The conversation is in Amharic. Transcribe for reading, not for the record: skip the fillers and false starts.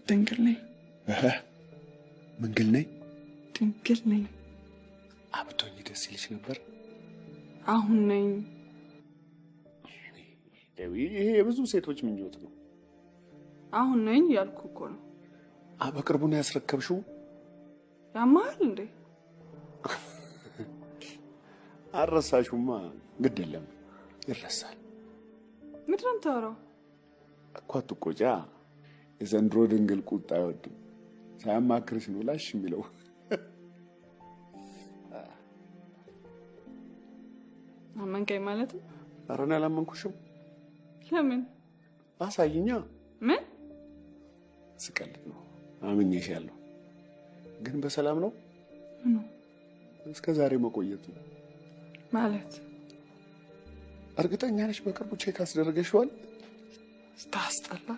ድንግል ነኝ። ምንግል ነኝ? ድንግል ነኝ። አብቶኝ ደስ ይልሽ ነበር። አሁን ነኝ። ይሄ የብዙ ሴቶች ምኞት ነው። አሁን ነኝ ያልኩ እኮ ነው። በቅርቡ ነው ያስረከብሽው? ያማል እንዴ? አረሳሹማ። ግድ የለም ይረሳል። ምንድነው የምታወራው? እኮ አትቆጫ። የዘንድሮ ድንግል ቁጣ አይወድም። ሳያማክርሽ ነው ላሽ የሚለው። አመንከኝ ማለት ነው? ኧረ እኔ አላመንኩሽም። ለምን? አሳይኛ። ምን? ስቀልድ ነው። አምኜሻለሁ። ግን በሰላም ነው? እስከ ዛሬ መቆየቱ ማለት እርግጠኛ ነሽ? በቅርቡ ቼክ አስደረገሽዋል? ስታስጠላ